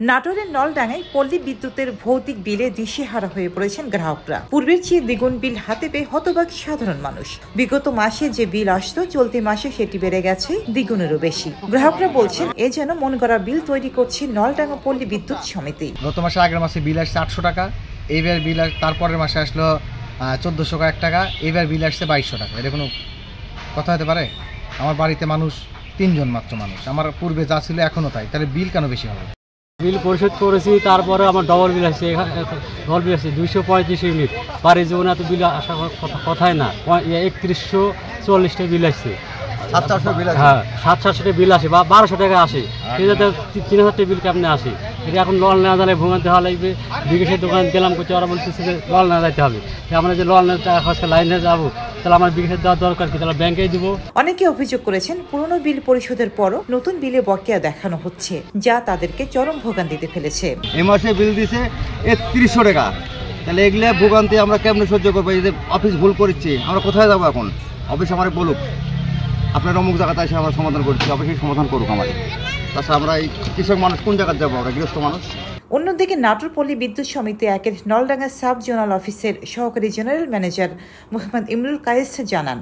নাটোরের নলডাঙ্গায় পল্লী বিদ্যুতের ভৌতিক বিলে দিশেহারা হয়ে পড়েছেন গ্রাহকরা। পূর্বের চেয়ে দ্বিগুণ বিল হাতে পেয়ে হতবাক সাধারণ মানুষ। বিগত মাসে যে বিল আসতো চলতি মাসে সেটি বেড়ে গেছে দ্বিগুণেরও বেশি। গ্রাহকরা বলছেন এ যেন মন গড়া বিল তৈরি করছে নলডাঙ্গা পল্লী বিদ্যুৎ সমিতি। গত মাসে আগের মাসে বিল আসছে 800 টাকা, এইবার বিল তারপরের মাসে আসলো 1401 টাকা, এইবার বিল আসছে 2200 টাকা। এটা কোনো কথা হতে পারে? আমার বাড়িতে মানুষ 3 জন মাত্র মানুষ, আমার পূর্বে যা ছিল এখনো তাই, তাহলে বিল কেন বেশি হবে? বিল পরিশোধ করেছি, তারপরে আমার ডবল বিল আসছে, 235 ইউনিট। বাড়ির জীবনে এত বিল আসার কথাই না। 3140টা বিল আসছে, 700 বিল আসে বা 1200 টাকা আসে, সেটাতে 3000 বিল কেমনে আসে? এটা এখন লল না জানালে ভোগান্তি হওয়া লাগবে। বিকাশের দোকান গেলাম করছে, ওরা বলতেছে যে লল না যাইতে হবে। আমরা যে লল না টাকা খরচ লাইনে যাবো, তাহলে আমার বিকাশের দেওয়ার দরকার কি? তাহলে ব্যাংকেই দিব। অনেকে অভিযোগ করেছেন পুরনো বিল পরিশোধের পরও নতুন বিলে বকেয়া দেখানো হচ্ছে, যা তাদেরকে চরম ভোগান্তিতে ফেলেছে। এই মাসে বিল দিছে 3100 টাকা, তাহলে এগুলো ভোগান্তি আমরা কেমনে সহ্য করবো? এই যে অফিস ভুল করছি, আমরা কোথায় যাবো এখন? অফিস আমার বলুক আপনার অমুক জায়গাতে এসে আমরা সমাধান করছি, অফিসেই সমাধান করুক আমাদের। তাছাড়া আমরা এই কৃষক মানুষ কোন জায়গায় যাবো? আমরা গৃহস্থ মানুষ। অন্যদিকে নাটোর পল্লী বিদ্যুৎ সমিতি একের নলডাঙ্গা সাব জোনাল অফিসের সহকারী জেনারেল ম্যানেজার মোহাম্মদ ইমরুল কায়েস জানান,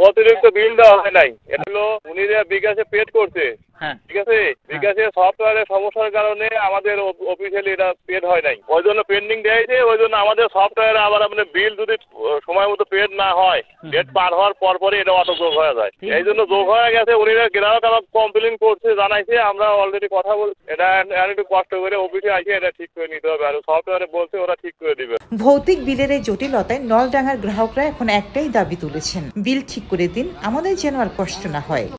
অতিরিক্ত বিল দেওয়া হয় নাই। এটা হলো উনি যে বিকাশে পেড করছে, ঠিক আছে, বিকাশে সফটওয়্যারের সমস্যার কারণে আমাদের অফিসিয়ালি এটা পেড হয় নাই, ওই জন্য পেন্ডিং দিয়েছে। ওই জন্য আমাদের সফটওয়্যারে আবার আপনার বিল যদি সময় মতো পেড না হয়, ডেট পার হওয়ার পরপরই এটা অটো যোগ হয়ে যায়। এই জন্য যোগ হয়ে গেছে। উনি গ্রাহক আমার কমপ্লেন করছে, জানাইছে, আমরা অলরেডি কথা বলছি। এটা একটু কষ্ট করে অফিসে আসে এটা ঠিক করে নিতে হবে, আর সফটওয়্যারে বলছে ওরা ঠিক করে দিবে। ভৌতিক বিলের এই জটিলতায় নলডাঙ্গার গ্রাহকরা এখন একটাই দাবি তুলেছেন, বিল ঠিক করে দিন, আমাদের যেন আর কষ্ট না হয়।